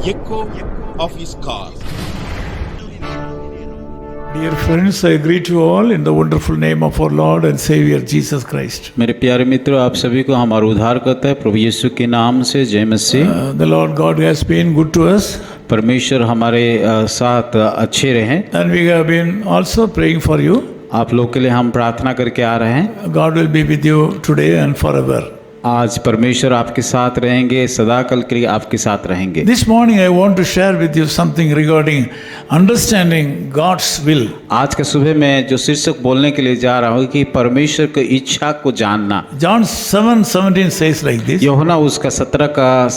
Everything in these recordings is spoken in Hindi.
echo of his call. Dear friends, I greet you all in the wonderful name of our Lord and Savior Jesus Christ. मेरे प्यारे मित्रों, आप सभी को हमारा उद्धार करता है प्रभु यीशु के नाम से। जय मसीह। The Lord God has been good to us, परमेश्वर हमारे साथ अच्छे रहें। and we have been also praying for you. आप लोग के लिए हम प्रार्थना करके आ रहे हैं। God will be with you today and forever. आज परमेश्वर आपके साथ रहेंगे, सदा कल के लिए आपके साथ रहेंगे। This morning I want to share with you something regarding understanding God's will. आज के सुबह में जो शीर्षक बोलने के लिए जा रहा हूँ कि परमेश्वर की इच्छा को जानना। John 7:17 says like this. यूहन्ना उसका 7 का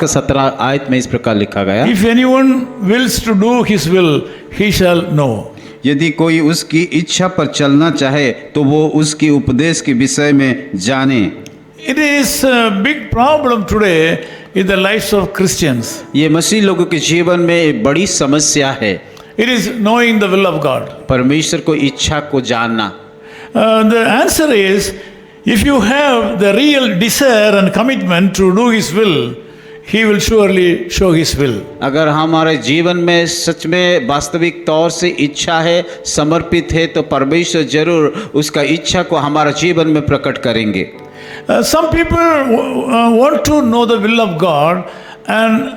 17 आयत में इस प्रकार लिखा गया, If anyone wills to do his will, he shall know. यदि कोई उसकी इच्छा पर चलना चाहे तो वो उसकी उपदेश के विषय में जाने। It is a big problem today in the lives of Christians. ये मसीह लोगों के जीवन में एक बड़ी समस्या है, It is knowing the will of God. परमेश्वर को इच्छा को जानना। The answer is, if you have the real desire and commitment to do His will, He will surely show His will. अगर हमारे जीवन में सच में वास्तविक तौर से इच्छा है, समर्पित है, तो परमेश्वर जरूर उसका इच्छा को हमारे जीवन में प्रकट करेंगे। Some people want to know the will of God and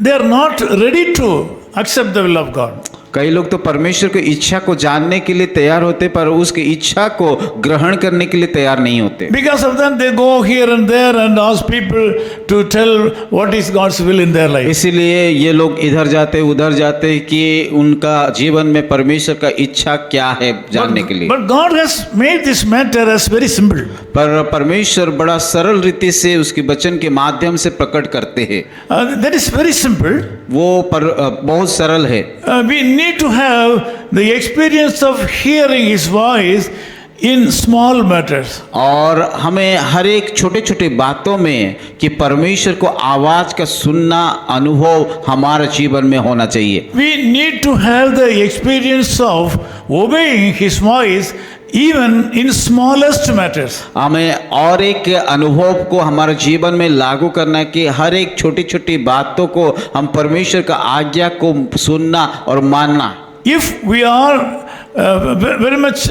they are not ready to accept the will of God. कई लोग तो परमेश्वर की इच्छा को जानने के लिए तैयार होते पर उसकी इच्छा को ग्रहण करने के लिए तैयार नहीं होते। Because of that, they go here and there and ask people to tell what is God's will in their life. इसीलिए ये लोग इधर जाते उधर जाते कि उनका जीवन में परमेश्वर का इच्छा क्या है जानने के लिए। But God has made this matter as very simple. पर परमेश्वर बड़ा सरल रीति से उसके वचन के माध्यम से प्रकट करते हैं। That is very simple. वो बहुत सरल है। We need to have the experience of hearing His voice in small matters. और हमें हर एक छोटे छोटे बातों में कि परमेश्वर को आवाज का सुनना अनुभव हमारे जीवन में होना चाहिए। We need to have the experience of obeying His voice even in smallest matters. हमें और एक अनुभव को हमारे जीवन में लागू करना है कि हर एक छोटी छोटी बातों को हम परमेश्वर का आज्ञा को सुनना और मानना। If we are very much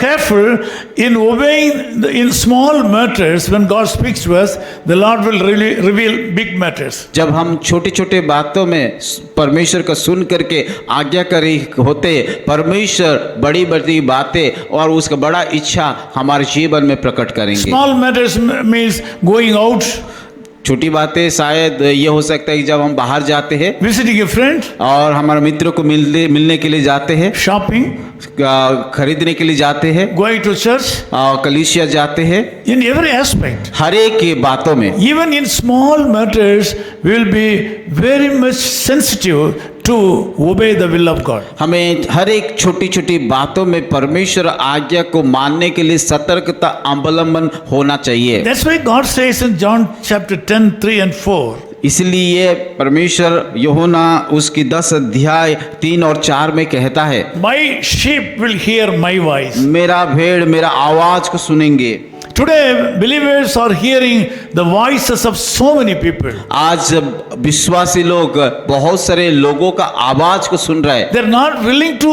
careful in obeying in small matters, when God speaks to us, the Lord will really reveal big matters. जब हम छोटे छोटे बातों में परमेश्वर का सुन करके आज्ञाकारी होते, परमेश्वर बड़ी बड़ी बातें और उसका बड़ा इच्छा हमारे जीवन में प्रकट करेंगे। Small matters means going out, छोटी बातें शायद ये हो सकता है कि जब हम बाहर जाते हैं visiting a friend, और हमारे मित्रों को मिलने के लिए जाते हैं, shopping, खरीदने के लिए जाते हैं, going to church, कलीसिया जाते हैं। in every aspect. हर एक की बातों में, Even in small matters, we will be very much sensitive to obey the will of God. हमें हर एक छोटी छोटी बातों में परमेश्वर आज्ञा को मानने के लिए सतर्कता अवलंबन होना चाहिए। That's why God says in John chapter 10, 3 and 4, इसलिए परमेश्वर यूहन्ना उसकी 10 अध्याय 3 और 4 में कहता है, My sheep will hear my voice. मेरा भेड़ मेरा आवाज को सुनेंगे। Today, believers are hearing the voices of so many people. आज विश्वासी लोग बहुत सारे लोगों का आवाज को सुन रहे हैं। They're not willing to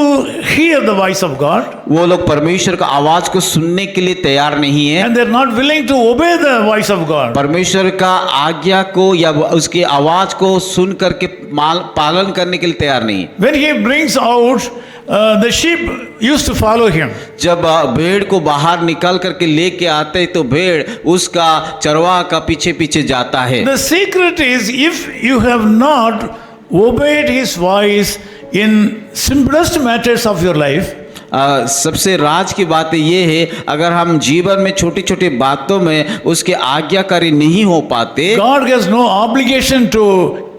hear the voice of God, वो लोग परमेश्वर का आवाज को सुनने के लिए तैयार नहीं है, and they're not willing to obey the voice of God. परमेश्वर का आज्ञा को या उसकी आवाज को सुन करके पालन करने के लिए तैयार नहीं है। When He brings out, the sheep used to follow Him. जब भेड़ को बाहर निकाल करके लेके आते तो भेड़ उसका चरवाहा का पीछे पीछे जाता है। The secret is, if you have not obeyed His voice in simplest matters of your life, सबसे राज की बात ये है, अगर हम जीवन में छोटी छोटी बातों में उसके आज्ञाकारी नहीं हो पाते, God has no obligation to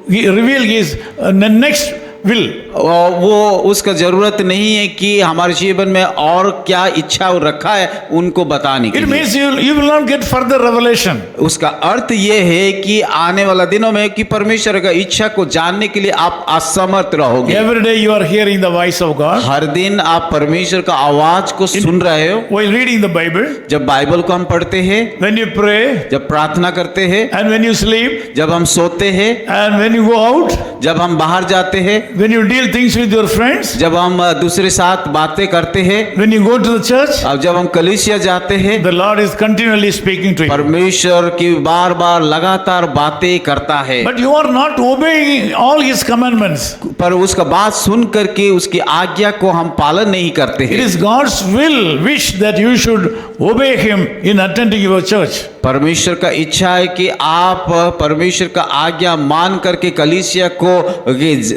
reveal His next will. और वो उसका जरूरत नहीं है कि हमारे जीवन में और क्या इच्छा रखा है उनको बताने के It लिए। means you will not get further revelation. उसका अर्थ ये है कि आने वाला दिनों में कि परमेश्वर का इच्छा को जानने के लिए आप असमर्थ रहोगे। Every day you are hearing the voice of God हर दिन आप परमेश्वर का आवाज को सुन रहे हो। while reading the Bible, जब बाइबल को हम पढ़ते हैं, when you pray, जब प्रार्थना करते हैं, and when you sleep, जब हम सोते हैं, and when you go out, जब हम बाहर जाते हैं, when you deal things with your friends, जब हम दूसरे साथ बातें करते हैं, when you go to the church, और जब हम कलीसिया जाते हैं, the Lord is continually speaking to you. परमेश्वर की बार बार लगातार बातें करता है। But you are not obeying all His commandments. पर उसका बात सुन करके उसकी आज्ञा को हम पालन नहीं करते It हैं। is God's wish that you should obey Him in attending your church. परमेश्वर का इच्छा है कि आप परमेश्वर का आज्ञा मान करके कलीसिया को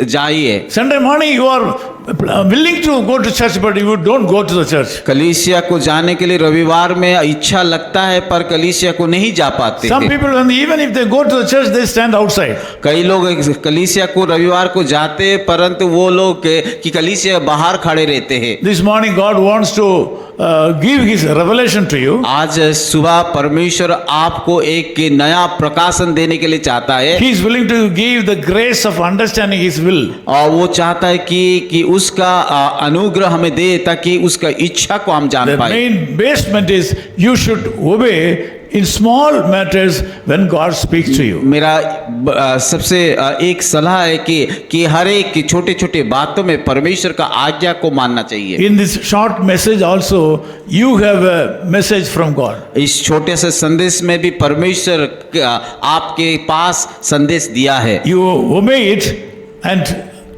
जाइए। Sunday morning you are willing to go to church, but you don't go to the church. कलीसिया को जाने के लिए रविवार में इच्छा लगता है पर कलीसिया को नहीं जा पाते Some हैं। people, even if they go to the church, they stand outside. कई लोग कलीसिया को रविवार को जाते हैं परंतु वो लोग कि कलीसिया बाहर खड़े रहते हैं। This morning God wants to give His revelation to you. आज सुबह परमेश्वर आपको एक नया प्रकाशन देने के लिए चाहता है। He is willing to give the grace of understanding His will. और वो चाहता है कि उसका अनुग्रह हमें दे ताकि उसका इच्छा को हम जान The पाए। main basement is you should obey in small matters when God speaks to you. मेरा सबसे एक सलाह है कि हर एक की छोटे छोटे बातों में परमेश्वर का आज्ञा को मानना चाहिए। In this short message also, you have a message from God. इस छोटे से संदेश में भी परमेश्वर आपके पास संदेश दिया है। You obey it and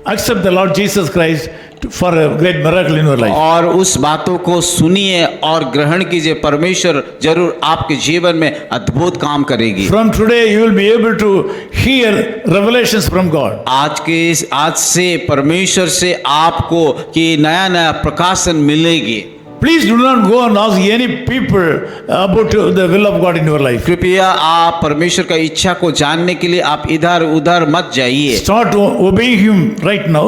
accept the Lord Jesus Christ for a great miracle in your life. और उस बातों को सुनिए और ग्रहण कीजिए, परमेश्वर जरूर आपके जीवन में अद्भुत काम करेगी। From today you will be able to hear revelations from God. आज से परमेश्वर से आपको कि नया नया प्रकाशन मिलेगी। Please do not go and ask any people about the will of God in your life. कृपया आप परमेश्वर का इच्छा को जानने के लिए आप इधर उधर मत जाइए। Start obeying Him right now.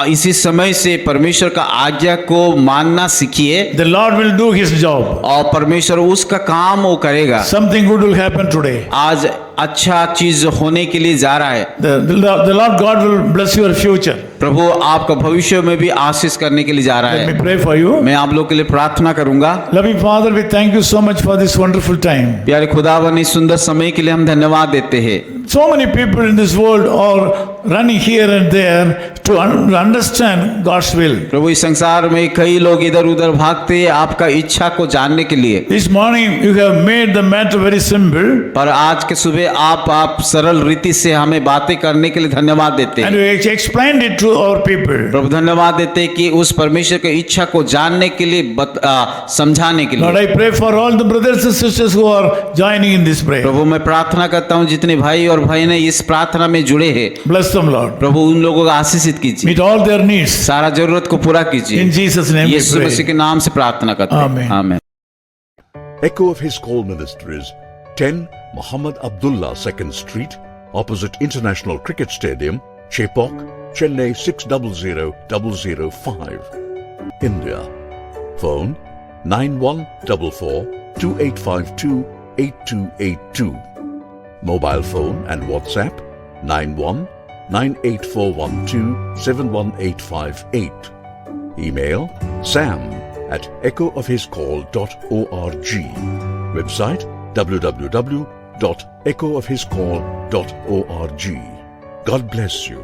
इसी समय से परमेश्वर का आज्ञा को मानना सीखिए। The Lord will do His job. और परमेश्वर उसका काम वो करेगा। Something good will happen today. आज अच्छा चीज होने के लिए जा रहा है। The Lord God will bless your future. प्रभु आपका भविष्य में भी आशीष करने के लिए जा रहा Let me है। pray for you. मैं आप लोग के लिए प्रार्थना करूंगा। Loving Father, we thank you so much for this wonderful time. प्यारे खुदावन इस सुंदर समय के लिए हम धन्यवाद देते हैं। So many people in this world are running here and there to understand God's will. प्रभु इस संसार में कई लोग इधर उधर भागते हैं आपका इच्छा को जानने के लिए। This morning you have made the matter very simple. पर आज के सुबह आप सरल रीति से हमें बातें करने के लिए धन्यवाद देते And हैं। you explained it to our people. प्रभु धन्यवाद देते हैं कि उस परमेश्वर की इच्छा को जानने के लिए समझाने के Lord, लिए। I pray for all the brothers and sisters who are joining in this prayer. प्रभु मैं प्रार्थना करता हूँ जितने भाई और बहनें इस प्रार्थना में जुड़े हैं, Bless them, Lord. प्रभु उन लोगों को आशीषित कीजिए, Meet all their needs. सारा जरूरत को पूरा कीजिए। In Jesus' name we यीशु मसीह के pray. नाम से प्रार्थना करते हैं। Amen. आमीन। Echo of His Call Ministries, 10 Muhammad Abdullah 2nd Street, opposite International Cricket Stadium, Chepauk, Chennai 600005, India. Phone 9144-2852-8282. Mobile phone and WhatsApp 91-98412-71858. Email sam@echoofhiscall.org. Website www.echoofhiscall.org. God bless you.